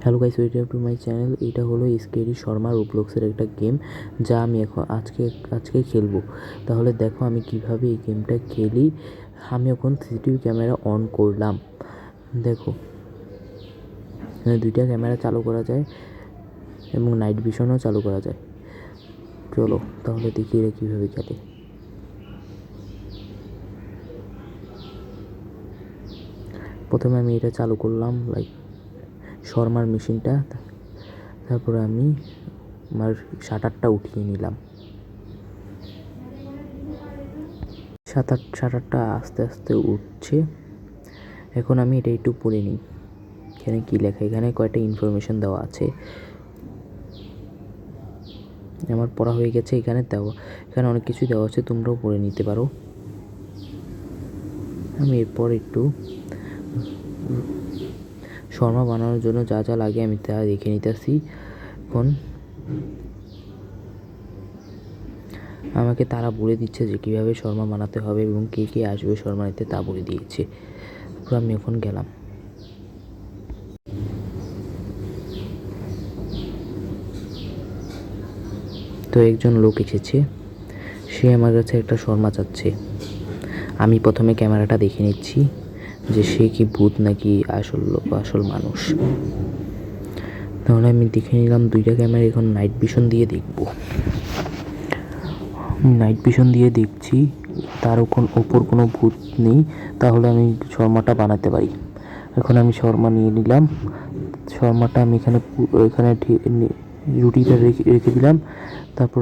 Hello guys, welcome to my channel. এটা হলো scary Sharma রোবলক্সের একটা গেম, যা আমি এখন আজকে খেলবো। তাহলে দেখো আমি কিভাবে এই গেমটা খেলি। আমি এখন সিসিটিভি ক্যামেরা অন করলাম। দেখো এখানে দুইটা ক্যামেরা চালু করা যায় এবং নাইট ভিশনও চালু করা যায়। চলো তাহলে দেখি এরা কীভাবে খেলে। প্রথমে আমি এটা চালু করলাম, লাইক শর্মার মেশিনটা। তারপরে আমি আমার শাটারটা উঠিয়ে নিলাম। শাটারটা আস্তে আস্তে উঠছে। এখন আমি এটা একটু পড়ে নিই, এখানে কী লেখা। এখানে কয়েকটা ইনফরমেশন দেওয়া আছে, আমার পড়া হয়ে গেছে। এখানে অনেক কিছুই দেওয়া আছে, তোমরাও পড়ে নিতে পারো। আমি এরপর একটু শর্মা বানানোর জন্য যা যা লাগে আমি তা দেখে নিতেছি। এখন আমাকে তারা বলে দিচ্ছে যে কীভাবে শর্মা বানাতে হবে এবং কে কে আসবে শর্মা নিতে, তা বলে দিয়েছে। তারপর আমি এখন গেলাম। তো একজন লোক এসেছে, সে আমার কাছে একটা শর্মা চাচ্ছে। আমি প্রথমে ক্যামেরাটা দেখে নিচ্ছি যে সে কি ভূত নাকি আসল লোক, আসল মানুষ। তাহলে আমি দেখে নিলাম দুইটা ক্যামেরা। এখন নাইট ভিশন দিয়ে দেখব। নাইট ভিশন দিয়ে দেখছি তার ওপর কোনো ভূত নেই, তাহলে আমি শর্মাটা বানাতে পারি। এখন আমি শর্মা নিয়ে নিলাম। শর্মাটা আমি এখানে রুটিটা রেখে দিলাম। তারপর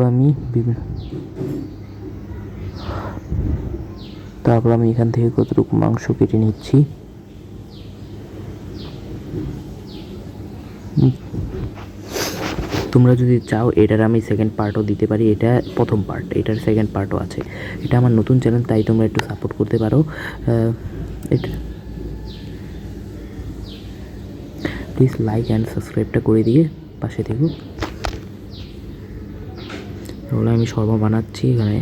আমি এখান থেকে কতটুকু মাংস কেটে নিচ্ছি। তোমরা যদি চাও এটার আমি সেকেন্ড পার্টও দিতে পারি। এটা প্রথম পার্ট, এটার সেকেন্ড পার্টও আছে। এটা আমার নতুন চ্যানেল, তাই তোমরা একটু সাপোর্ট করতে পারো। এটা প্লিজ লাইক অ্যান্ড সাবস্ক্রাইবটা করে দিয়ে পাশে থেকো। তাহলে আমি শর্মা বানাচ্ছি। এখানে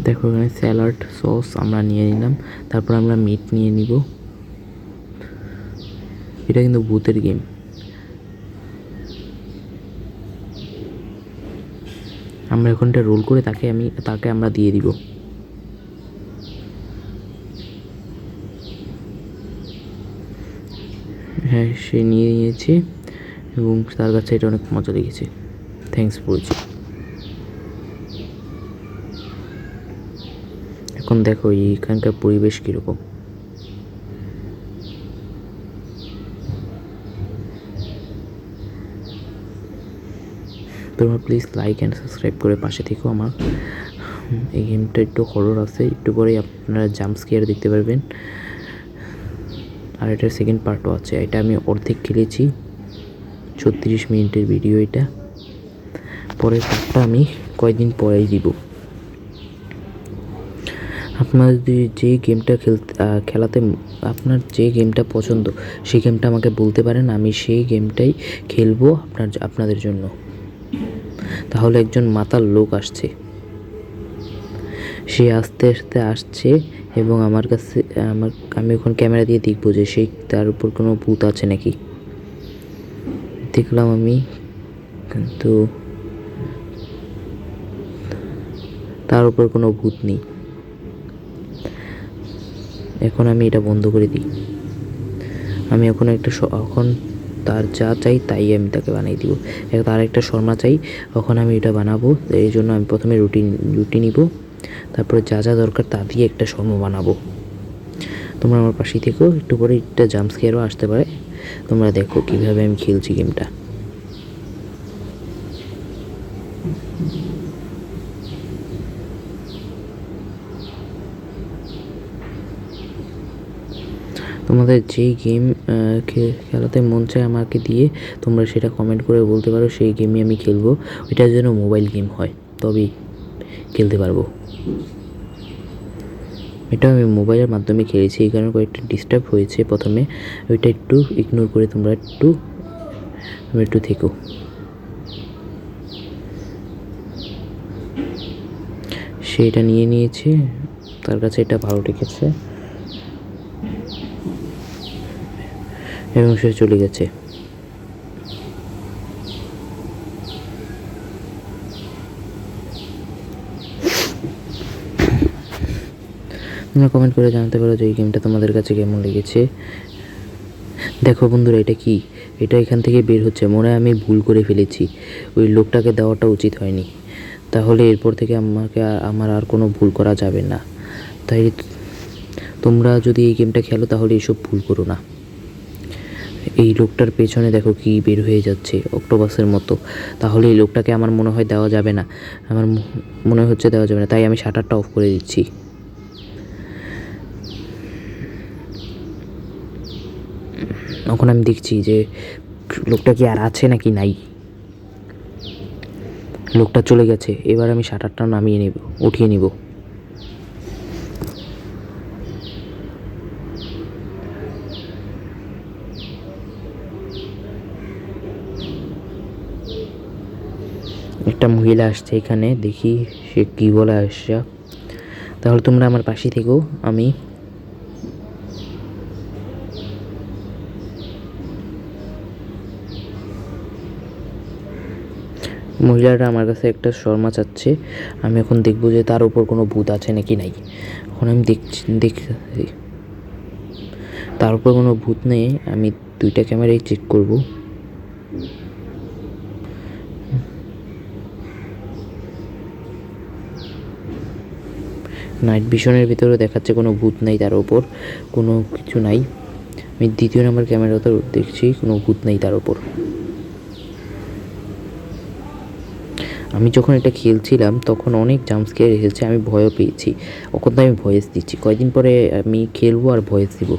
দেখো, এখানে স্যালাড সস আমরা নিয়ে নিলাম। তারপর আমরা মিট নিয়ে নিব। এটা কিন্তু ভূতের গেম। আমরা এখন এটা রোল করে তাকে আমরা দিয়ে দিব। হ্যাঁ, সে নিয়ে নিয়েছে এবং তার কাছে এটা অনেক মজা লেগেছে। থ্যাঙ্কস বলছি। এখন দেখো এখানকার পরিবেশ কীরকম। তোমরা প্লিজ লাইক অ্যান্ড সাবস্ক্রাইব করে পাশে থেকো আমার। এই গেমটা একটু হরর আছে, একটু পরেই আপনারা জাম্প স্কেয়ার দেখতে পারবেন। আর এটার সেকেন্ড পার্টও আছে। এটা আমি অর্ধেক খেলেছি, 36 মিনিটের ভিডিও এটা। পরের পার্টটা আমি কয়েকদিন পরেই দিব। আপনার যদি যে গেমটা আপনার যে গেমটা পছন্দ সেই গেমটা আমাকে বলতে পারেন, আমি সেই গেমটাই খেলবো আপনাদের জন্য। তাহলে একজন মাতাল লোক আসছে, সে আস্তে আস্তে আসছে এবং আমার কাছে আমি এখন ক্যামেরা দিয়ে দেখবো যে তার উপর কোনো ভূত আছে নাকি। দেখলাম আমি, কিন্তু তার উপর কোনো ভূত নেই। এখন আমি এটা বন্ধ করে দিই। আমি এখন তার যা চাই তাই আমি তাকে বানিয়ে দিব। তার একটা শর্মা চাই, এখন আমি এটা বানাবো। এই জন্য আমি প্রথমে রুটি নিব, তারপরে যা যা দরকার তা দিয়ে একটা শর্মা বানাবো। তোমরা আমার পাশেই থেকো, একটু পরে একটা জাম্প স্কেয়ারও আসতে পারে। তোমরা দেখো কীভাবে আমি খেলছি গেমটা। তোমাদের যেই গেম খেলাতে মন চায় আমাকে দিয়ে তোমরা সেটা কমেন্ট করে বলতে পারো, সেই গেমই আমি খেলবো। ওইটার জন্য মোবাইল গেম হয়, তবেই খেলতে পারবো। এটা আমি মোবাইলের মাধ্যমে খেলেছি, এই কারণে কয়েকটা ডিস্টার্ব হয়েছে প্রথমে। ওইটা একটু ইগনোর করে তোমরা একটু থেকো। সে এটা নিয়ে নিয়েছে, তার কাছে এটা ভালো ঠেকেছে এবং সে চলে গেছে। তোমরা কমেন্ট করে জানাতে পারো যে এই গেমটা তোমাদের কাছে কেমন লেগেছে। দেখো বন্ধুরা, এটা কি, এটা এখান থেকে বের হচ্ছে, মনে হয় আমি ভুল করে ফেলেছি, ওই লোকটাকে দেওয়াটা উচিত হয়নি। তাহলে এরপর থেকে আমার আর কোনো ভুল করা যাবে না। তাই তোমরা যদি এই গেমটা খেলো তাহলে এইসব ভুল করো না। এই লোকটার পেছনে দেখো কি বের হয়ে যাচ্ছে অক্টোপাসের মতো, তাহলে এই লোকটাকে আমার মনে হয় দেওয়া যাবে না, আমার মনে হচ্ছে দেওয়া যাবে না, তাই আমি শাটারটা অফ করে দিচ্ছি। এখন আমি দেখছি যে লোকটা কি আর আছে নাকি নাই। লোকটা চলে গেছে, এবার আমি শাটারটা নামিয়ে নেব, উঠিয়ে নিব। একটা মহিলা আসছে এখানে, দেখি সে কী বলে আসছে। তাহলে তোমরা আমার পাশে থেকো। আমি মহিলাটা আমার কাছে একটা শর্মা চাচ্ছে, আমি এখন দেখবো যে তার উপর কোনো ভূত আছে নাকি নাই। এখন আমি দেখছি তার উপর কোনো ভূত নেই, আমি দুইটা ক্যামেরাই চেক করব। নাইট ভিশনের ভিতরে দেখাচ্ছে কোনো ভূত নাই, তার ওপর কোনো কিছু নাই। আমি দ্বিতীয় নাম্বার ক্যামেরাতে দেখছি কোনো ভূত নেই তার ওপর। আমি যখন এটা খেলছিলাম তখন অনেক জাম্পস্কেয়ার এসেছে, আমি ভয়ও পেয়েছি, তখন তো আমি ভয়েস দিচ্ছি। কয়েকদিন পরে আমি খেলবো আর ভয়েস দিব,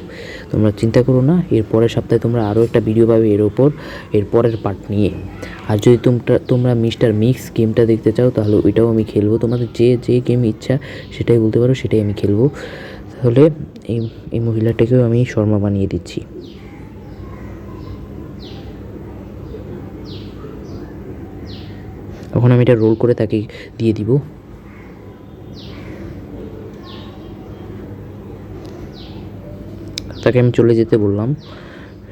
তোমরা চিন্তা করো না। এর পরের সপ্তাহে তোমরা আরও একটা ভিডিও পাবে এর ওপর, এর পরের পার্ট নিয়ে। আর যদি তোমরা মিস্টার মিক্স গেমটা দেখতে চাও তাহলে ওইটাও আমি খেলবো, তোমাদের যে গেম ইচ্ছা সেটাই বলতে পারো, সেটাই আমি খেলবো। তাহলে এই মহিলাটাকেও আমি শর্মা বানিয়ে দিচ্ছি। এখন আমি এটা রোল করে তাকে দিয়ে দিব। তাকে আমি চলে যেতে বললাম,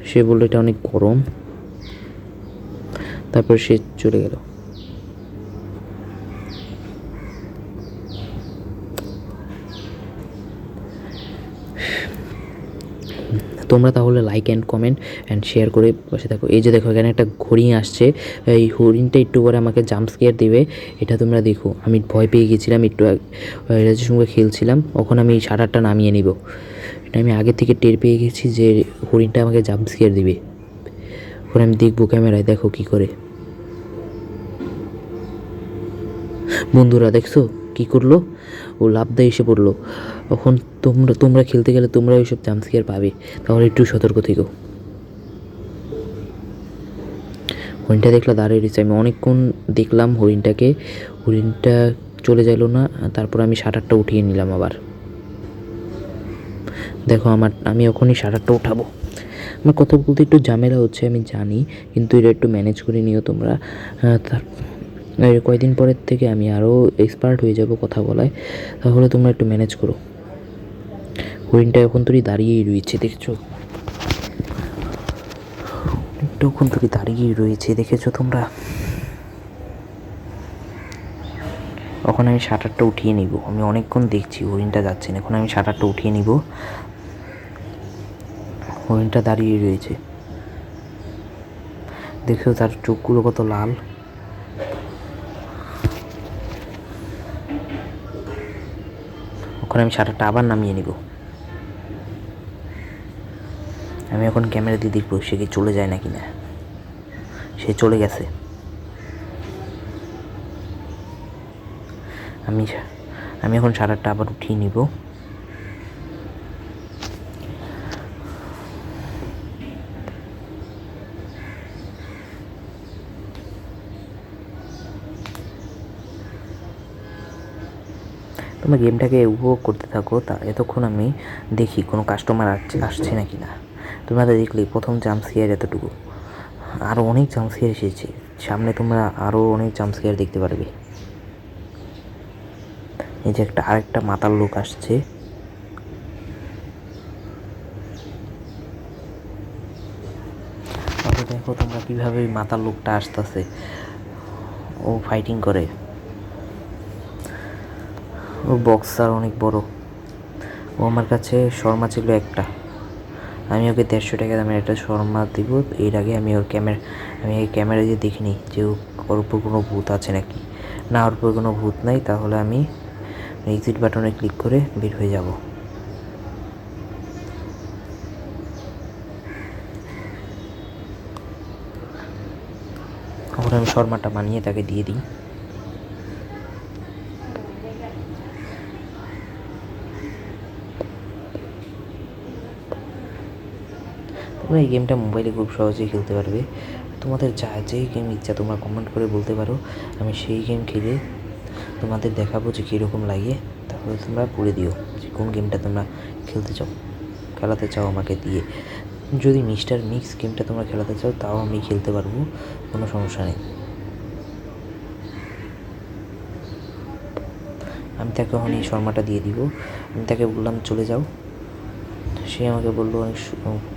সে বললো এটা অনেক গরম, তারপর সে চলে গেল। তোমরা তাহলে like and comment and share করে বসে থাকো। এই যে দেখো এখানে একটা হরিণ আসছে, এই হরিণটা একটু পরে আমাকে জাম্প স্কেয়ার দেবে, এটা তোমরা দেখো। আমি ভয় পেয়ে গেছিলাম একটু, রাজের সঙ্গে খেলছিলাম, তখন আমি এই শাটারটা নামিয়ে নিব। এটা আমি আগে থেকে টের পেয়ে গেছি যে হরিণটা আমাকে জাম্প স্কেয়ার দেবে। এখন আমি দেখবো ক্যামেরায়, দেখো কি করে। বন্ধুরা দেখছো কি করলো, ও লাফ দিয়ে এসে পড়লো। এখন তোমরা খেলতে গেলে তোমরা ওইসব জাম্পস্কেয়ার পাবে, তাহলে একটু সতর্ক থেকো। হরিণটা দেখলে দাঁড়িয়ে রয়েছে, আমি অনেকক্ষণ দেখলাম হরিণটাকে, হরিণটা চলে গেল না। তারপর আমি শাটারটা উঠিয়ে নিলাম আবার। দেখো আমি এখনই শাটারটা উঠাবো। আমার কথা বলতে একটু ঝামেলা হচ্ছে আমি জানি, কিন্তু এটা একটু ম্যানেজ করে নিও তোমরা। কয়েকদিন পরের থেকে আমি আরও এক্সপার্ট হয়ে যাব কথা বলায়, তাহলে তোমরা একটু ম্যানেজ করো। হরিণটা এখন তুই দাঁড়িয়েই রয়েছে, দেখছো? এখন তুই দাঁড়িয়েই রয়েছে, দেখেছো তোমরা? এখন আমি শাটারটা উঠিয়ে নিব। আমি অনেকক্ষণ দেখছি হরিণটা যাচ্ছে না, এখন আমি শাটারটা উঠিয়ে নিব। হরিণটা দাঁড়িয়ে রয়েছে, দেখছো তার চোখগুলো কত লাল। এখন আমি শাটারটা আবার নামিয়ে নিব। আমি এখন ক্যামেরা দিয়ে দেখবো সে কি চলে যায় নাকি না। সে চলে গেছে। আমি এখন শাটারটা আবার উঠিয়ে নিব। তোমরা গেমটাকে উপভোগ করতে থাকো, তা এতক্ষণ আমি দেখি কোনো কাস্টমার আসছে নাকি না। তোমরা তো দেখলে প্রথম জাম্পস্কেয়ার এতটুকু, আরও অনেক জাম্পস্কেয়ার এসেছে সামনে, তোমরা আরও অনেক জাম্পস্কেয়ার দেখতে পারবে। এই যে আরেকটা মাতাল লোক আসছে। দেখো তোমরা কিভাবে ওই মাতাল লোকটা আসতেছে, ও ফাইটিং করে, ও বক্সার অনেক বড়। ও আমার কাছে শর্মা ছিল একটা, আমি ওকে 150 টাকা দামের একটা শর্মা দিব। এর আগে আমি এই ক্যামেরা দিয়ে দেখিনি যে ওর উপর কোনো ভূত আছে নাকি। না, ওর উপর কোনো ভূত নাই, তাহলে আমি এক্সিট বাটনে ক্লিক করে বের হয়ে যাব। এখন আমি শর্মাটা বানিয়ে তাকে দিয়ে দিই। তোমরা এই গেমটা মোবাইলে খুব সহজেই খেলতে পারবে। তোমাদের যা যেই গেম ইচ্ছা তোমরা কমেন্ট করে বলতে পারো, আমি সেই গেম খেলে তোমাদের দেখাবো যে কীরকম লাগে। তারপরে তোমরা বলে দিও যে কোন গেমটা তোমরা খেলাতে চাও আমাকে দিয়ে। যদি মিস্টার মিক্স গেমটা তোমরা খেলাতে চাও তাও আমি খেলতে পারবো, কোনো সমস্যা নেই। আমি তাকে এখন এই শর্মাটা দিয়ে দিব। আমি তাকে বললাম চলে যাও, সে আমাকে বললো অনেক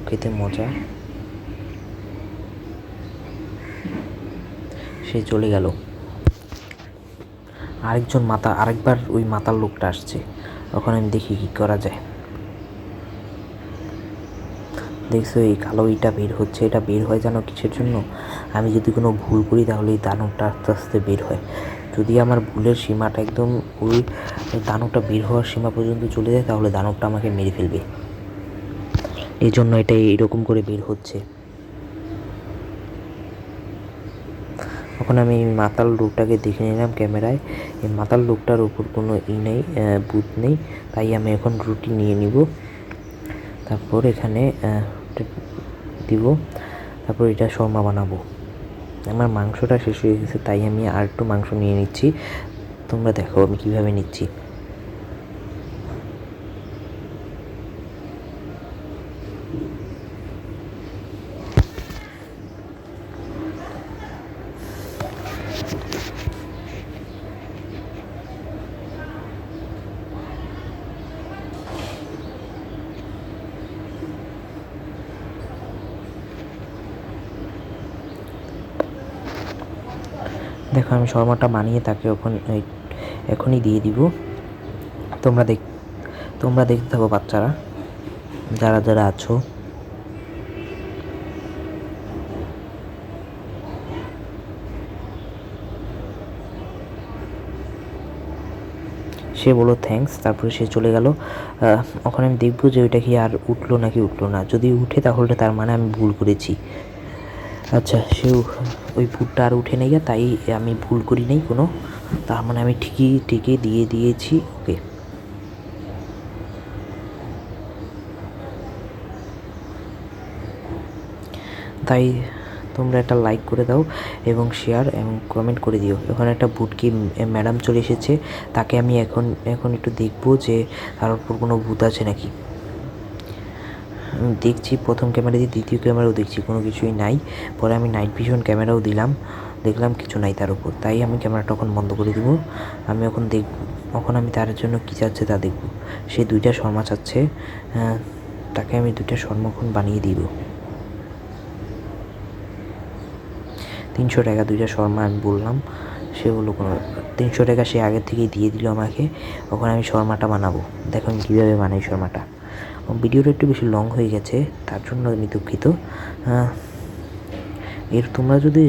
খেতে মজা, সে চলে গেল। আরেকবার ওই মাতাল লোকটা আসছে, ওখানে আমি দেখি কী করা যায়। দেখছো এই কালো ইটা বের হচ্ছে, এটা বের হয় জানো কিসের জন্য? আমি যদি কোনো ভুল করি তাহলে এই দানবটা আস্তে আস্তে বের হয়। যদি আমার ভুলের সীমাটা একদম ওই দানবটা বের হওয়ার সীমা পর্যন্ত চলে যায় তাহলে দানবটা আমাকে মেরে ফেলবে, এই জন্য এটা এরকম করে বের হচ্ছে। এখন আমি এই মাতাল লোকটাকে দেখে নিলাম ক্যামেরায়, এই মাতাল লোকটার উপর কোনো নেই, ভূত নেই, তাই আমি এখন রুটি নিয়ে নিব। তারপর এখানে দিব, তারপর এটা শর্মা বানাবো। আমার মাংসটা শেষ হয়ে গেছে তাই আমি আর একটু মাংস নিয়ে নিচ্ছি। তোমরা দেখো আমি কীভাবে নিচ্ছি। দেখো আমি শর্মাটা বানিয়ে তাকে এখনই দিয়ে দিব। তোমরা দেখতে থাকো বাচ্চারা, যারা যারা আছো। সে বললো থ্যাঙ্কস, তারপরে সে চলে গেল। ওখানে আমি দেখবো যে ওইটা কি আর উঠলো নাকি উঠলো না। যদি উঠে তাহলে তার মানে আমি ভুল করেছি। আচ্ছা, ওই ভুলটা আর উঠে নেই, তাই আমি ভুল করি নাই কোনো, তার মানে আমি ঠিকই দিয়ে দিয়েছি ওকে। তাই তোমরা একটা লাইক করে দাও এবং শেয়ার এবং কমেন্ট করে দিও। ওখানে একটা ভুটকি ম্যাডাম চলে এসেছে, তাকে আমি এখন একটু দেখবো যে তার উপর কোনো ভূত আছে নাকি। দেখছি প্রথম ক্যামেরা দিয়ে, দ্বিতীয় ক্যামেরাও দেখছি কোনো কিছুই নাই। পরে আমি নাইট ভিশন ক্যামেরাও দেখলাম কিছু নাই তার উপর, তাই আমি ক্যামেরাটা এখন বন্ধ করে দিব। আমি এখন আমি তার জন্য কী চাচ্ছে তা দেখব। সে 2টা শর্মা চাচ্ছে, তাকে আমি 2টা শর্মা এখন বানিয়ে দিব। 300 টাকা 2টা শর্মা আমি বললাম, সে বললো কোনো 300 টাকা সে আগের থেকেই দিয়ে দিল আমাকে। ওখানে আমি শর্মাটা বানাবো। দেখো আমি কীভাবে বানাই শর্মাটা। ভিডিওটা একটু বেশি লং হয়ে গেছে, তার জন্য আমি দুঃখিত। তোমরা যদি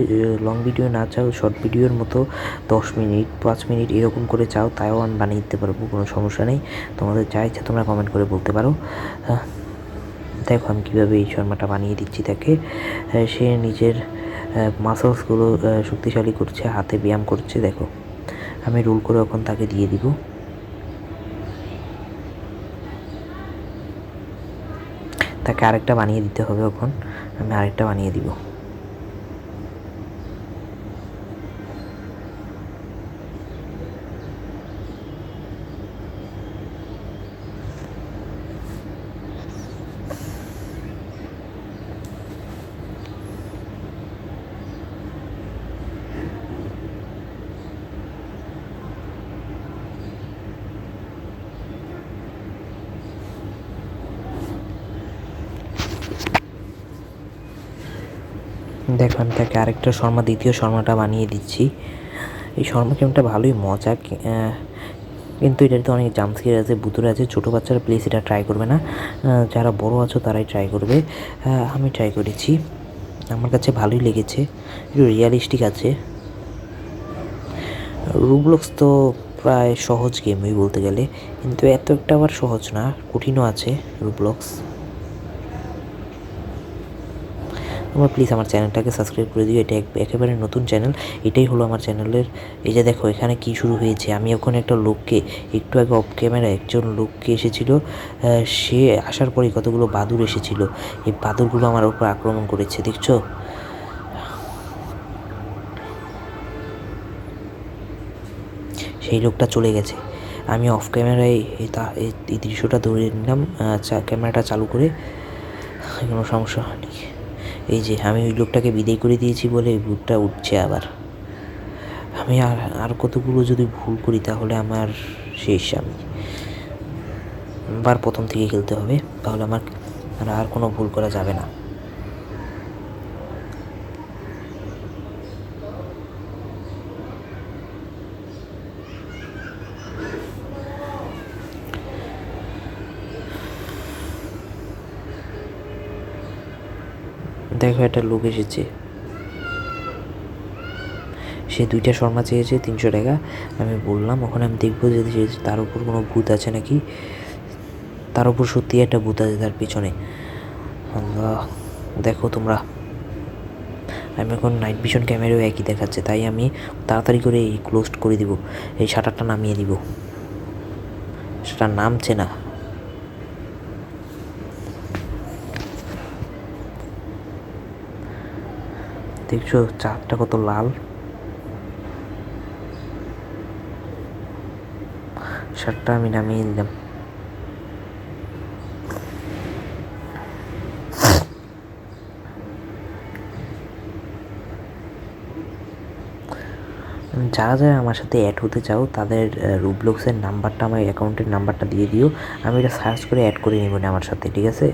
লং ভিডিও না চাও, শর্ট ভিডিওর মতো 10 মিনিট 5 মিনিট এরকম করে চাও, তাও আমি বানিয়ে দিতে পারবো, কোনো সমস্যা নেই। তোমাদের যা ইচ্ছা তোমরা কমেন্ট করে বলতে পারো। দেখো আমি কীভাবে এই শর্মাটা বানিয়ে দিচ্ছি তাকে। সে নিজের মাসলসগুলো শক্তিশালী করছে, হাতে ব্যায়াম করছে। দেখো আমি রোল করে এখন তাকে দিয়ে দিব। তাকে আরেকটা বানিয়ে দিতে হবে, এখন আমি আরেকটা বানিয়ে দিব। দেখো আমি তাকে আরেকটা শর্মা, দ্বিতীয় শর্মাটা বানিয়ে দিচ্ছি। এই শর্মা গেমটা ভালোই মজা, কিন্তু এটাতে অনেক জাম্পস্কেয়ার আছে, ভূতুড়ে আছে। ছোটো বাচ্চারা প্লিজ এটা ট্রাই করবে না, যারা বড় আছো তারাই ট্রাই করবে। আমি ট্রাই করেছি, আমার কাছে ভালোই লেগেছে, একটু রিয়ালিস্টিক আছে। রুবলক্স তো প্রায় সহজ গেমই বলতে গেলে, কিন্তু এত একটা আবার সহজ না, কঠিনও আছে রুবলক্স। তোমরা প্লিজ আমার চ্যানেলটাকে সাবস্ক্রাইব করে দিও, এটা একেবারে নতুন চ্যানেল। এটাই হলো আমার চ্যানেলের, এই যে দেখো এখানে কি শুরু হয়েছে। আমি ওখানে একটা লোককে, একটু আগে অফ ক্যামেরা একজন লোককে এসেছিল, সে আসার পরে কতগুলো বাদুড় এসেছিল, এই বাদুড়গুলো আমার উপর আক্রমণ করেছে, দেখছো? সেই লোকটা চলে গেছে। আমি অফ ক্যামেরায় এই দৃশ্যটা ধরে নিলাম, ক্যামেরাটা চালু করে, কোনো সমস্যা হয়নি। এই যে আমি ওই লোকটাকে বিদায় করে দিয়েছি বলে ভূতটা উঠছে আবার। আমি আর কতগুলো যদি ভুল করি তাহলে আমার শেষ। আমি আবার প্রথম থেকে খেলতে হবে, তাহলে আমার আর কোনো ভুল করা যাবে না। দেখো একটা লোক এসেছে, সে 2টা শর্মা চেয়েছে 300 টাকা। আমি বললাম ওখানে আমি দেখবো যে তার উপর কোনো ভূত আছে নাকি, তার উপর সত্যি একটা ভূত আছে তার পিছনে। আল্লাহ, দেখো তোমরা, আমি এখন নাইট ভিশন ক্যামেরাও একই দেখাচ্ছে, তাই আমি তাড়াতাড়ি করে এই ক্লোজ করে দিব, এই শাটারটা নামিয়ে দিব। সেটা নামছে না। দেখছো চাঁদটা কত লাল, শার্টটা আমি নামিয়ে দিলাম। যারা যারা আমার সাথে অ্যাড হতে চাও তাদের রুবলক্সের নাম্বারটা, আমার অ্যাকাউন্টের নাম্বারটা দিয়ে দিও, আমি এটা সার্চ করে অ্যাড করে নেব না আমার সাথে, ঠিক আছে?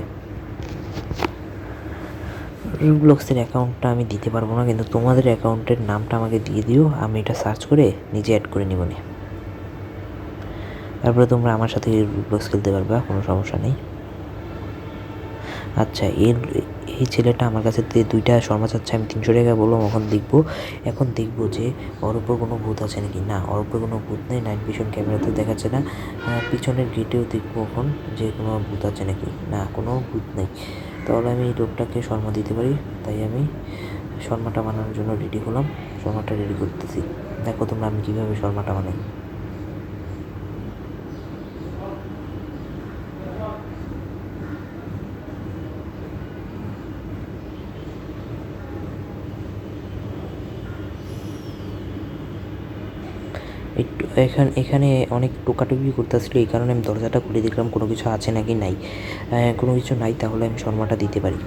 রুবলক্সের অ্যাকাউন্টটা আমি দিতে পারবো না, কিন্তু তোমাদের অ্যাকাউন্টের নামটা আমাকে দিয়ে দিও, আমি এটা সার্চ করে নিজে অ্যাড করে নেব না। তারপরে তোমরা আমার সাথে রুবলক্স খেলতে পারবে, কোনো সমস্যা নেই। আচ্ছা, এই ছেলেটা আমার কাছে 2টা শর্মা চাচ্ছে, আমি 300 টাকা বললাম। এখন দেখবো যে ওর উপর কোনো ভূত আছে নাকি। না, ওর উপর কোনো ভূত নেই, নাইট ভিশন ক্যামেরাতে দেখাচ্ছে না। পিছনের গেটেও দেখবো এখন যে কোনো ভূত আছে নাকি। না, কোনো ভূত নেই, তাহলে আমি এই লোকটাকে শর্মা দিতে পারি। তাই আমি শর্মাটা বানানোর জন্য রেডি হলাম, শর্মাটা রেডি করতেছি। দেখো তোমরা আমি কীভাবে শর্মাটা বানাই। একটু এখানে অনেক টোকাটুকি করতেছিল, এই কারণে আমি দরজাটা খুলে দেখলাম কোনো কিছু আছে নাকি নাই। কোনো কিছু নাই, তাহলে আমি শর্মাটা দিতে পারি।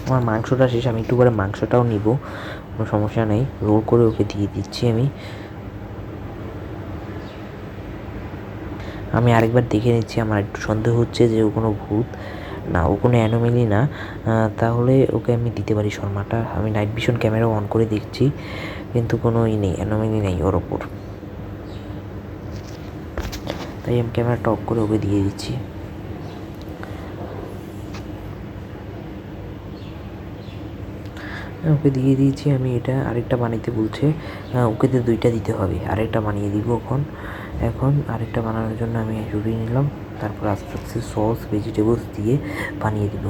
আমার মাংসটা শেষ, আমি একটু করে মাংসটাও নিব, কোনো সমস্যা নেই। রোল করে ওকে দিয়ে দিচ্ছি আমি আরেকবার দেখে নিচ্ছি, আমার একটু সন্দেহ হচ্ছে যে ও কোনো ভূত না, ও কোনো অ্যানোমেলি না। তাহলে ওকে আমি দিতে পারি শর্মাটা। আমি নাইট ভিশন ক্যামেরা অন করে দেখছি, কিন্তু কোনো নেই, অ্যানোমেলি নেই ওর ওপর, তাই আমি ক্যামেরাটা অফ করে ওকে দিয়ে দিচ্ছি। ওকে দিয়ে দিয়েছি আমি। এটা আরেকটা বানাইতে বলছে, ওকে তো 2টা দিতে হবে, আরেকটা বানিয়ে দিব। এখন আরেকটা বানানোর জন্য আমি জড়িয়ে নিলাম, তারপর আস্তে আস্তে সস ভেজিটেবলস দিয়ে বানিয়ে দিব।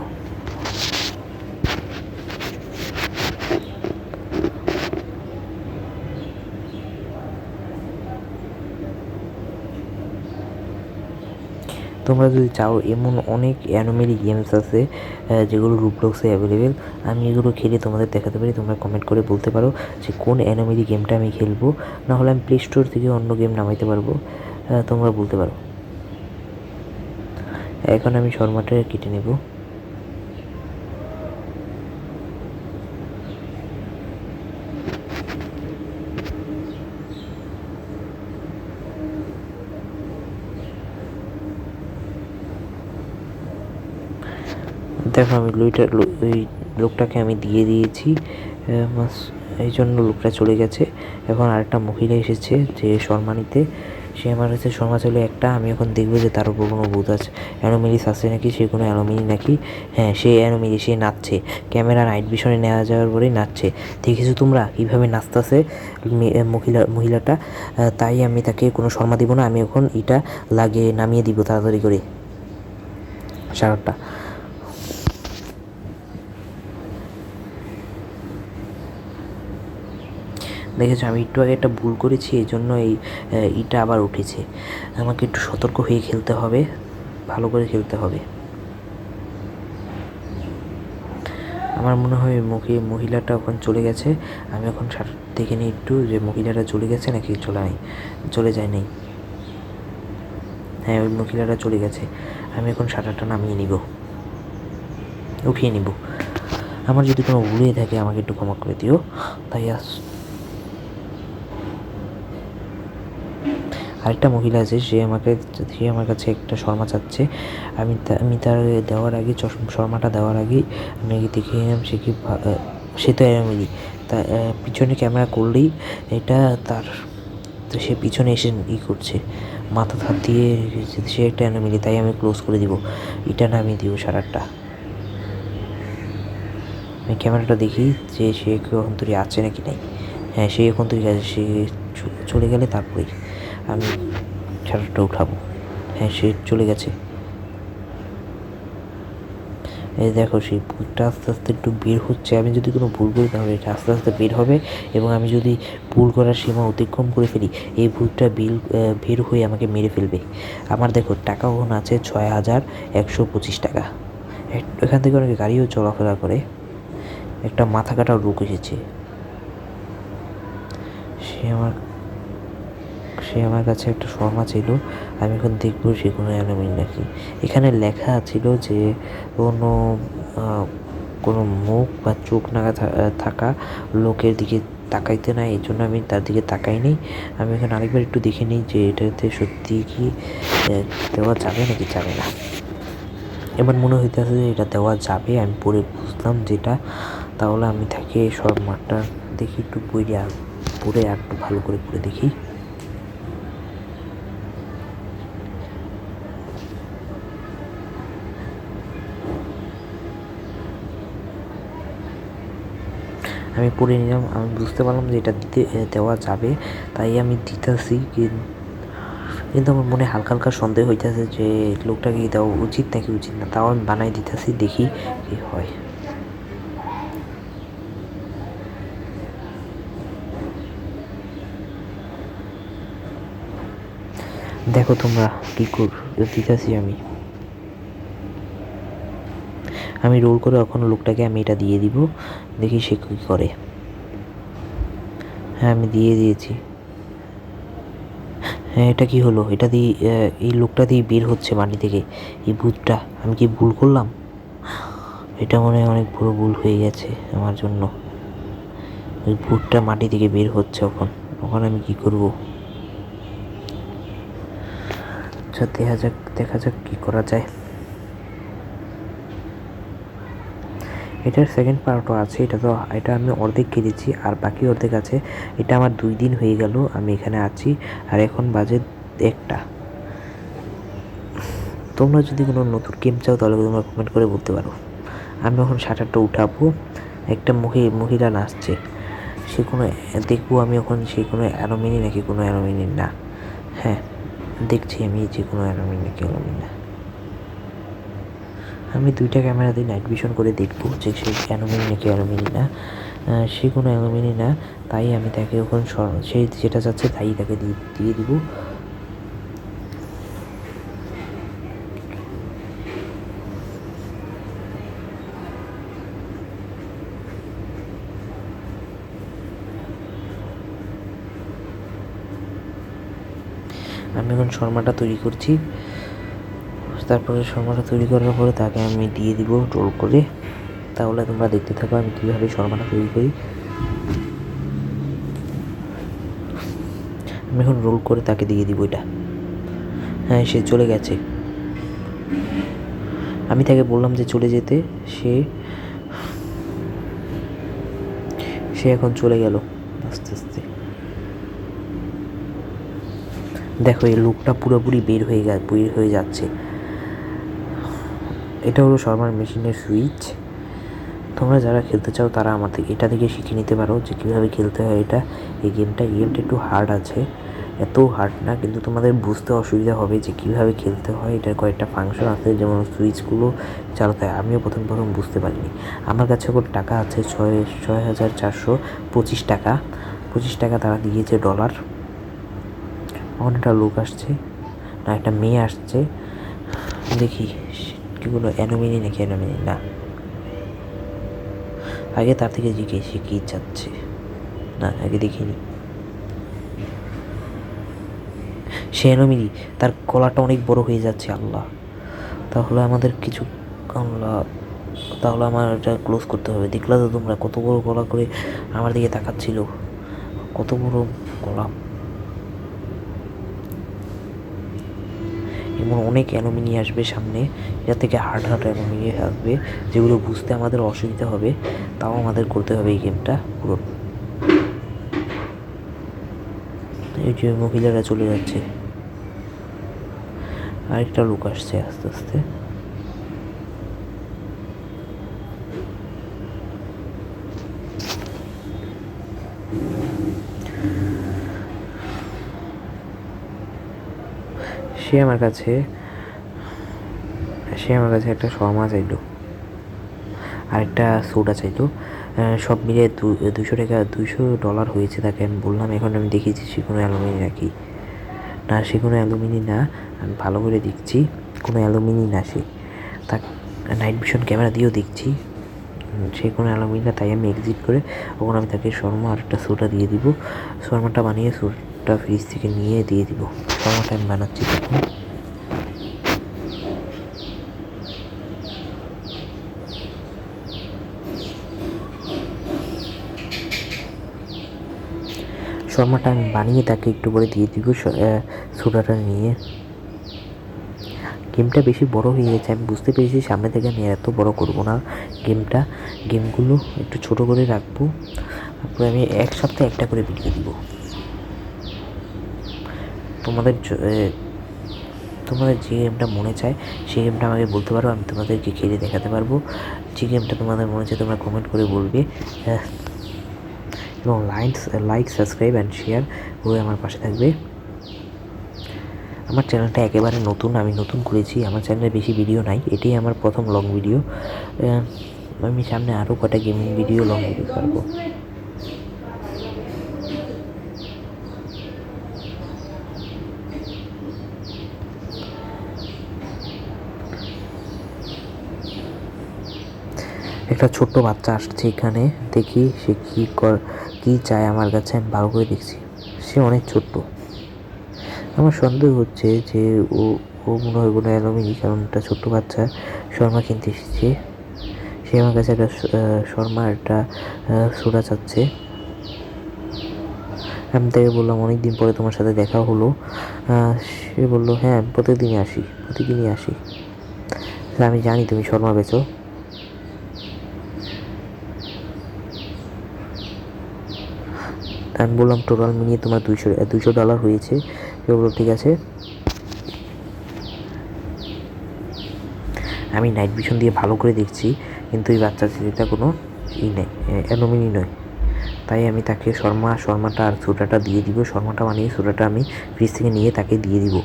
তোমরা যদি চাও, এমন অনেক অ্যানোমেলি গেমস আছে যেগুলো রুবলক্সে অ্যাভেলেবেল, আমি এগুলো খেলে তোমাদের দেখাতে পারি। তোমরা কমেন্ট করে বলতে পারো যে কোন অ্যানোমেলি গেমটা আমি খেলবো, নাহলে আমি প্লে স্টোর থেকে অন্য গেম নামাইতে পারবো, তোমরা বলতে পারো। এখন আমি শর্মাটা কেটে নেব। দেখো আমি ওই লোকটাকে আমি দিয়ে দিয়েছি, এই জন্য লোকটা চলে গেছে। এখন আরেকটা মহিলা এসেছে যে শর্মা নিতে, সে আমার কাছে শর্মা ছিল একটা। আমি এখন দেখবো যে তার উপর কোনো ভূত আছে, অ্যানোমেলিস আছে নাকি, সে কোনো অ্যানোমেলি নাকি। হ্যাঁ, সে অ্যানোমেলি, সে নাচছে, ক্যামেরা নাইট ভিশনে নেওয়া যাওয়ার পরেই নাচছে। দেখেছো তোমরা কীভাবে নাচতেছে মহিলাটা? তাই আমি তাকে কোনো শর্মা দিব না। আমি এখন এটা লাগিয়ে নামিয়ে দিব তাড়াতাড়ি করে শার্টটা। দেখেছো আমি একটু আগে একটা ভুল করেছি, এই জন্য ইটা আবার উঠেছে। আমাকে একটু সতর্ক হয়ে খেলতে হবে, ভালো করে খেলতে হবে। আমার মনে হয় মহিলাটা ওখানে চলে গেছে। আমি এখন দেখে নিই একটু যে মহিলাটা চলে গেছে নাকি চলে যায় নাই। হ্যাঁ, ওই মহিলাটা চলে গেছে। আমি এখন শাটারটা নামিয়ে নিব, উঠিয়ে নিব। আমার যদি কোনো ভুল হয়ে থাকে আমাকে একটু ক্ষমা করে দিও। তাই আরেকটা মহিলা আছে, সে আমার কাছে একটা শর্মা চাচ্ছে। আমি তার দেওয়ার আগে, শর্মাটা দেওয়ার আগেই আমি দেখে নিলাম সে তো অ্যানোমেলি। তা পিছনে ক্যামেরা করলেই এটা তার, তো সে পিছনে এসে করছে, মাথা হাত দিয়ে, সে একটা অ্যানোমেলি। তাই আমি ক্লোজ করে দিব, এটা নামিয়ে দিব শাটারটা। আমি ক্যামেরাটা দেখি যে সে এখন তৈরি আছে নাকি নাই। হ্যাঁ, সে এখন তৈরি আছে। সে চলে গেলে তারপরেই আমি শাটারটা উঠাবো। হ্যাঁ, সে চলে গেছে। এই দেখো সেই ভূতটা আস্তে আস্তে একটু বের হচ্ছে। আমি যদি কোনো ভুল করি তাহলে এটা আস্তে আস্তে বের হবে, এবং আমি যদি ভুল করার সীমা অতিক্রম করে ফেলি এই ভূতটা বের হয়ে আমাকে মেরে ফেলবে। আমার দেখো টাকা ওখানে আছে 6125 টাকা। এখান থেকে অনেক গাড়িও চলাফেরা করে। একটা মাথা কাটার লোক এসেছে, সে আমার কাছে একটা শর্মা ছিল। আমি এখন দেখবো সে কোনো অ্যানোমেলি নাকি। এখানে লেখা ছিল যে কোনো মুখ বা চোখ নাগা থাকা লোকের দিকে তাকাইতে নাই, এই জন্য আমি তার দিকে তাকাইনি। আমি এখানে আরেকবার একটু দেখে নিই যে এটাতে সত্যি কি দেওয়া যাবে নাকি যাবে না। এবার মনে হইতেছে যে এটা দেওয়া যাবে। আমি পরে বুঝলাম যেটা, তাহলে আমি তাকে শর্মাটা দেখি একটু পড়ে আর একটু ভালো করে পড়ে দেখি। আমি পড়ে নিলাম, আমি বুঝতে পারলাম যে এটা দেওয়া যাবে, তাই আমি দিতেছি। কিন্তু আমার মনে হালকা হালকা সন্দেহ হইতেছে যে লোকটাকে দেওয়া উচিত নাকি উচিত না। তাও আমি বানাই দিতেছি, দেখি কি হয়। দেখো তোমরা কি দিতেছি আমি রোল করে এখন লোকটাকে আমি এটা দিয়ে দিব, দেখি সে কী করে। হ্যাঁ, আমি দিয়ে দিয়েছি। হ্যাঁ, এটা কি হলো? এটা দিয়ে এই লোকটা দিয়ে বের হচ্ছে মাটি থেকে এই ভূতটা। আমি কি ভুল করলাম? এটা মনে হয় অনেক বড় ভুল হয়ে গেছে আমার জন্য। ওই ভূতটা মাটি থেকে বের হচ্ছে এখন আমি কি করব? আচ্ছা, দেখা যাক কি করা যায়। এটার সেকেন্ড পার্টও আছে। এটা আমি অর্ধেক কেটেছি আর বাকি অর্ধেক আছে। এটা আমার 2 দিন হয়ে গেল আমি এখানে আছি, আর এখন বাজে 1টা। তোমরা যদি কোনো নতুন গেম চাও তাহলে তোমরা কমেন্ট করে বলতে পারো। আমি এখন শাটারটা উঠাবো। একটা মহিলা নাচছে, সে কোনো দেখবো আমি এখন সে কোনো অ্যানোমেলি নাকি কোনো অ্যানোমেলি না। হ্যাঁ, দেখছি আমি যে কোনো অ্যানোমেলি নাকি অ্যানোমেলি না। আমি 2টা ক্যামেরা দিয়ে নাইট ভিশন করে দেখবো যে সে অ্যানোমেলি নাকি অ্যানোমেলি না। সে কোনো অ্যানোমেলি না, তাই আমি তাকে ওখানে সে যেটা চাচ্ছে তাই তাকে দিয়ে দিব। আমি এখন শর্মাটা তৈরি করছি। তারপরে শর্মাটা তৈরি করার পরে তাকে আমি দিয়ে দিব রোল করে। তাহলে তোমরা দেখতে থাকো আমি কীভাবে শর্মাটা তৈরি করি। আমি এখন রোল করে তাকে দিয়ে দিব এটা। হ্যাঁ, সে চলে গেছে। আমি তাকে বললাম যে চলে যেতে, সে এখন চলে গেল আস্তে আস্তে। দেখো এই লোকটা পুরোপুরি বের হয়ে যাচ্ছে। এটা হলো শর্মার মেশিনের সুইচ। তোমরা যারা খেলতে চাও তারা এটা থেকে শিখে নিতে পারো যে কীভাবে খেলতে হয় এটা। এই গেমটা একটু হার্ড আছে, এত হার্ড না, কিন্তু তোমাদের বুঝতে অসুবিধা হবে যে কীভাবে খেলতে হয়। এটার কয়েকটা ফাংশন আছে, যেমন সুইচগুলো চালাতে হয়। আমিও প্রথম বুঝতে পারিনি। আমার কাছে ওর টাকা আছে 6,425 টাকা। 25 টাকা তারা দিয়েছে ডলার। ওখানে একটা লোক আসছে, না একটা মেয়ে আসছে, দেখি কীগুলো অ্যানোমিনি নাকি অ্যানোমিনি না। আগে তার থেকে জিজ্ঞেসে কী চাচ্ছে, না আগে দেখিনি। সে অ্যানোমিনি, তার গলাটা অনেক বড় হয়ে যাচ্ছে। আল্লাহ, তাহলে আমাদের কিছু তাহলে আমার এটা ক্লোজ করতে হবে। দেখলা তো তোমরা কত বড় গলা করে আমার দিকে তাকাচ্ছিল, কত বড় গলা। এমন অনেক অ্যানোমিনি আসবে সামনে, এটা থেকে হার্ড অ্যানোমিনি আসবে যেগুলো বুঝতে আমাদের অসুবিধা হবে, তাও আমাদের করতে হবে এই গেমটা পুরো। এই যে মহিলারা চলে যাচ্ছে, আরেকটা লোক আসছে আস্তে আস্তে। সে আমার কাছে একটা শর্মা চাইলো আর একটা সোডা চাইলো। সব মিলে $200 হয়েছে। তাকে আমি বললাম, এখন আমি দেখেছি সে কোনো অ্যালুমিনি নাকি না, সে কোনো অ্যালুমিনি না। আমি ভালো করে দেখছি, কোনো অ্যালুমিনি না। সে তা নাইট ভিশন ক্যামেরা দিয়েও দেখছি সে কোনো অ্যালুমিনি না। তাই আমি এক্সিট করে ওখানে আমি তাকে শর্মা আর একটা সোডা দিয়ে দিব। শর্মাটা বানিয়ে সোডাটা ফ্রিজ থেকে নিয়ে দিয়ে দিব। শর্মাটা আমি বানাচ্ছি তখন। শর্মাটা আমি বানিয়ে তাকে একটু করে দিয়ে দিব সোডাটা নিয়ে। গেমটা বেশি বড় হয়ে গেছে, আমি বুঝতে পেরেছি। সামনে থেকে আমি এত বড় করব না গেমগুলো একটু ছোট করে রাখবো। তারপরে আমি এক সপ্তাহে একটা করে ভিডিও দিব। তোমাদের যে গেমটা মনে চায় সেই গেমটা আমাকে বলতে পারো, আমি তোমাদেরকে খেলে দেখাতে পারবো। যে গেমটা তোমাদের মনে চায় তোমরা কমেন্ট করে বলবে, এবং লাইক সাবস্ক্রাইব অ্যান্ড শেয়ার করে আমার পাশে থাকবে। আমার চ্যানেলটা একেবারে নতুন, আমি নতুন করেছি। আমার চ্যানেলে বেশি ভিডিও নাই, এটাই আমার প্রথম লং ভিডিও। আমি সামনে আরও কটা গেমিং ভিডিও লং ভিডিও করবো। একটা ছোট্ট বাচ্চা আসছে এখানে, দেখি সে কী চায় আমার কাছে। আমি ভালো করে দেখছি, সে অনেক ছোট্ট। আমার সন্দেহ হচ্ছে যে ও মনে হয় কোনো অ্যালুমিনি, কারণ একটা ছোট্ট বাচ্চা শর্মা কিনতে এসেছে। সে আমার কাছে একটা শর্মা একটা সোডা চাচ্ছে। আমি তাকে বললাম, অনেক দিন পরে তোমার সাথে দেখা হলো। সে বললো, হ্যাঁ প্রতিদিনই আসি। আমি জানি তুমি শর্মা বেচো। আমি বললাম, টোটাল মিলিয়ে তোমার $200 হয়েছে। সে বললো ঠিক আছে। আমি নাইট ভিশন দিয়ে ভালো করে দেখছি, কিন্তু এই বাচ্চা ছেলেটা কোনো নেই, অ্যালুমিনি নয়। তাই আমি তাকে শর্মাটা আর সোডাটা দিয়ে দিব। শর্মাটা বানিয়ে সোডাটা আমি ফ্রিজ থেকে নিয়ে তাকে দিয়ে দিব।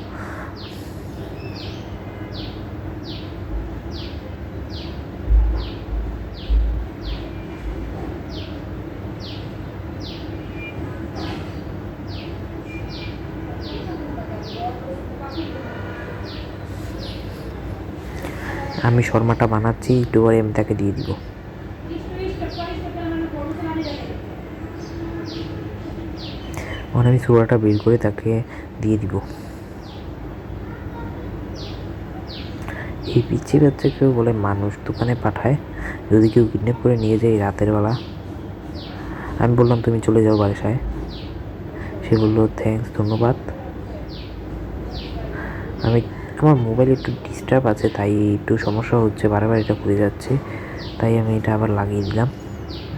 আমি শর্মাটা বানাচ্ছি, একটু পরে আমি তাকে দিয়ে দিব। এখন আমি সোডাটা বের করে তাকে দিয়ে দিব। এই পিচ্ছি বাচ্চাকেও বলে মানুষ দোকানে পাঠায়, যদি কেউ কিডন্যাপ করে নিয়ে যায় রাতের বেলা। আমি বললাম, তুমি চলে যাও বাসায়। সে বললো, থ্যাঙ্কস, ধন্যবাদ। আমার মোবাইলে একটু ডিস্টার্ব আছে, তাই একটু সমস্যা হচ্ছে, বারবার এটা ঘুরে যাচ্ছে, তাই আমি এটা আবার লাগিয়ে দিলাম।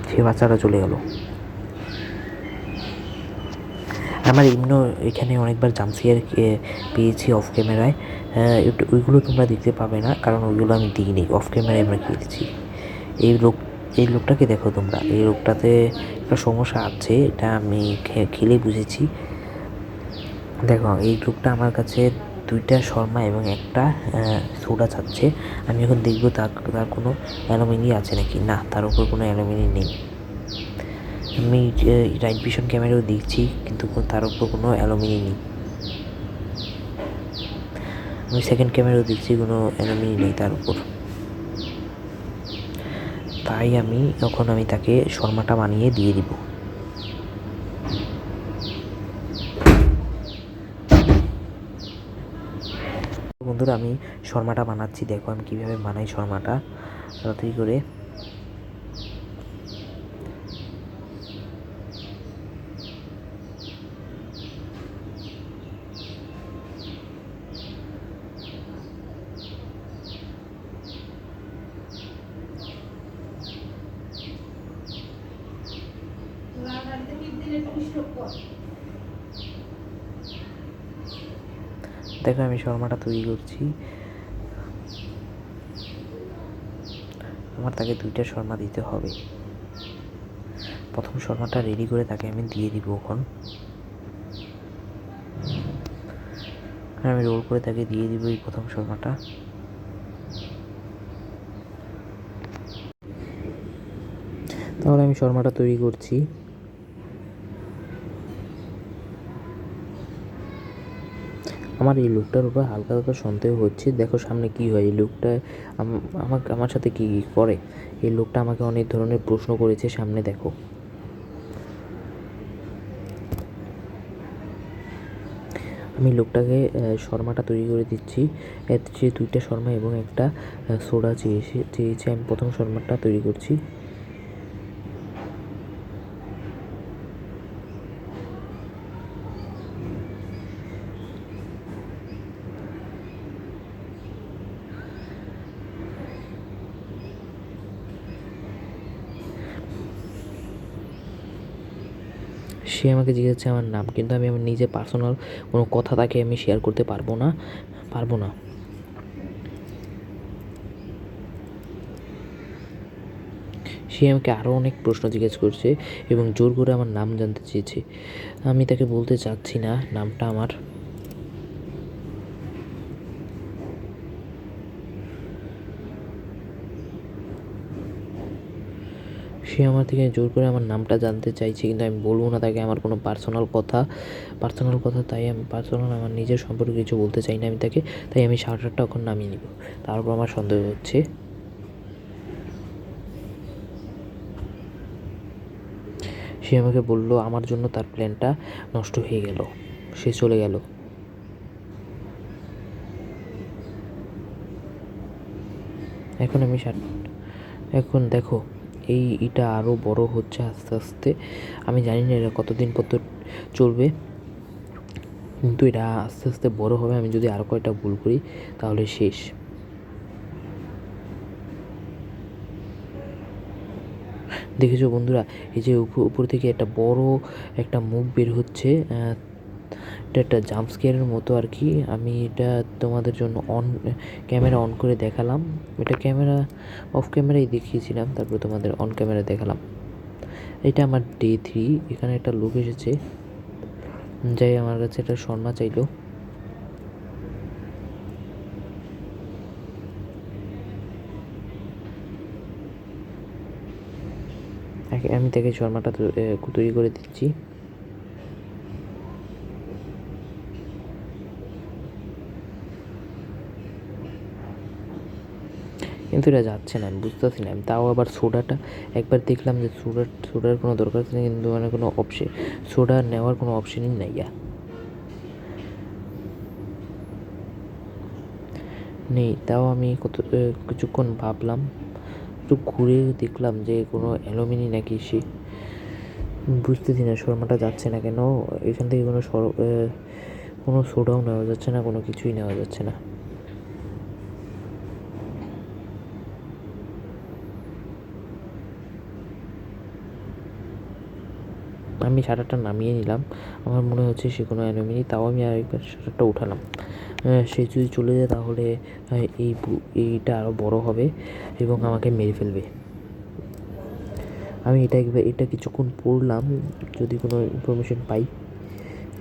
সে বাচ্চাটা চলে গেল। আমার এমনিও এখানে অনেকবার জাম্পস্কেয়ার পেয়েছি অফ ক্যামেরায়, ওইগুলো তোমরা দেখতে পাবে না, কারণ ওইগুলো আমি দিইনি, অফ ক্যামেরায় আমরা খেয়েছি। এই লোকটাকে দেখো তোমরা, এই লোকটাতে একটা সমস্যা আছে, এটা আমি খেলে বুঝেছি। দেখো এই লোকটা আমার কাছে 2টা শর্মা এবং একটা সোডা চাচ্ছে। আমি এখন দেখবো তার কোনো অ্যালুমিনি আছে নাকি। না, তার উপর কোনো অ্যালুমিনি নেই। আমি নাইট ভিশন ক্যামেরাও দেখছি, কিন্তু তার উপর কোনো অ্যালুমিনি নেই। আমি সেকেন্ড ক্যামেরাও দেখছি, কোনো অ্যালুমিনি নেই তার উপর। তাই এখন আমি তাকে শর্মাটা বানিয়ে দিয়ে দিব। বন্ধুরা, আমি শর্মাটা বানাচ্ছি, দেখো আমি কীভাবে বানাই শর্মাটা তাড়াতাড়ি করে। দেখো আমি শর্মাটা তৈরি করছি। আমার তাকে 2টা শর্মা দিতে হবে। প্রথম শর্মাটা রেডি করে তাকে আমি দিয়ে দিব। এখন আমি রোল করে তাকে দিয়ে দিব এই প্রথম শর্মাটা। তাহলে আমি শর্মাটা তৈরি করছি। আমার এই লোকটার উপর হালকা হালকা সন্দেহ হচ্ছে, দেখো সামনে কি হয়। এই লোকটা আমার সাথে কি করে। এই লোকটা আমাকে অনেক ধরনের প্রশ্ন করেছে সামনে, দেখো। আমি লোকটাকে শর্মাটা তৈরি করে দিচ্ছি। যে 2টা শর্মা এবং একটা সোডা চেয়েছে। আমি প্রথম শর্মাটা তৈরি করছি। সে আমাকে জিজ্ঞাসা আমার নাম, কিন্তু আমি আমার নিজের পার্সোনাল কোনো কথা তাকে আমি শেয়ার করতে পারবো না। সে আমাকে আরও অনেক প্রশ্ন জিজ্ঞেস করছে এবং জোর করে আমার নাম জানতে চেয়েছে। আমি তাকে বলতে চাচ্ছি না নামটা আমার। সে আমার থেকে জোর করে আমার নামটা জানতে চাইছে, কিন্তু আমি বলবো না তাকে আমার কোনো পার্সোনাল কথা। তাই আমি আমার নিজের সম্পর্কে কিছু বলতে চাই না আমি তাকে। তাই আমি শার্টারটা এখন নামিয়ে নিব। তারপর আমার সন্দেহ হচ্ছে। সে আমাকে বলল আমার জন্য তার প্ল্যানটা নষ্ট হয়ে গেল, সে চলে গেল। এখন দেখো এটা আরও বড় হচ্ছে আস্তে আস্তে। আমি জানি না এটা কতদিন পর্যন্ত চলবে, কিন্তু এটা আস্তে আস্তে বড় হবে। আমি যদি আরও কয়েকটা ভুল করি তাহলে শেষ। দেখেছো বন্ধুরা, এই যে উপর থেকে একটা বড় একটা মুখ বের হচ্ছে, এটা একটা জাম্প স্কেয়ারের মতো আর কি। আমি এটা তোমাদের জন্য ক্যামেরা অন করে দেখালাম। এটা অফ ক্যামেরায় দেখিয়েছিলাম, তারপর তোমাদের অন ক্যামেরা দেখালাম। এটা আমার ডে 3। এখানে একটা লোক এসেছে, যাই আমার কাছে একটা শর্মা চাইলো। আমি তাকে শর্মাটা তৈরি করে দিচ্ছি। কিন্তু এটা যাচ্ছে না, আমি বুঝতেছি না। আমি তাও আবার সোডাটা একবার দেখলাম যে সোডার কোনো দরকার নেই, কিন্তু মানে কোনো সোডা নেওয়ার কোনো অপশনই নাই। তাও আমি কিছুক্ষণ ভাবলাম, একটু ঘুরে দেখলাম যে কোনো অ্যালুমিনি নাকি সে বুঝতেছি না। শর্মাটা যাচ্ছে না কেন। এখান থেকে কোনো সোডাও নেওয়া যাচ্ছে না, কোনো কিছুই নেওয়া যাচ্ছে না। আমি শাটারটা নামিয়ে নিলাম। আমার মনে হচ্ছে সে কোনো এনিমি, তাও আমি আরেকবার শাটারটা উঠালাম। সে যদি চলে যায় তাহলে এইটা আরও বড় হবে এবং আমাকে মেরে ফেলবে। আমি এটা কিছুক্ষণ পড়লাম, যদি কোনো ইনফরমেশন পাই,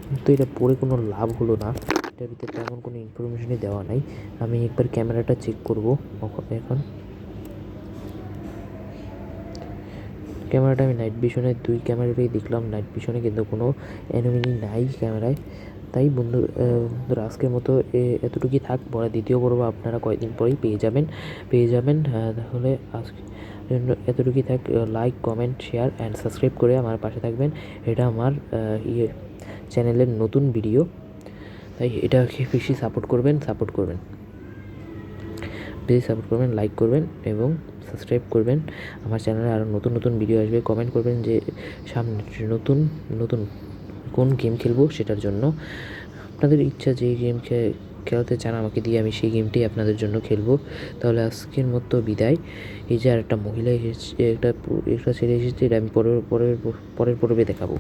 কিন্তু এটা পড়ে কোনো লাভ হলো না। এটার ভিতরে তেমন কোনো ইনফরমেশনই দেওয়া নাই। আমি একবার ক্যামেরাটা চেক করব এখন। ক্যামেরাটা আমি নাইট ভিশনের 2 ক্যামেরাতেই দেখলাম, নাইট ভিশনে কিন্তু কোনো এনিমি নাই ক্যামেরায়। তাই বন্ধুরা আজকের মতো এতটুকুই থাক। দ্বিতীয় পর্ব আপনারা কয়েকদিন পরেই পেয়ে যাবেন। তাহলে আজকের জন্য এতটুকুই থাক। Like, comment, share and subscribe করে আমার পাশে থাকবেন। এটা আমার চ্যানেলের নতুন ভিডিও, তাই এটাকে বেশি সাপোর্ট করবেন। প্লিজ সাপোর্ট করবেন, লাইক করবেন এবং সাবস্ক্রাইব করবেন। আমার চ্যানেলে আরও নতুন ভিডিও আসবে। কমেন্ট করবেন যে সামনে নতুন কোন গেম খেলবো, সেটার জন্য আপনাদের ইচ্ছা যে গেম খেলাতে চান আমাকে দিয়ে, আমি সেই গেমটি আপনাদের জন্য খেলবো। তাহলে আজকের মতো বিদায়। এই যে আরেকটা মহিলা এসেছে, একটা ছেলে এসেছে, এটা আমি পরের পর্বে দেখাবো।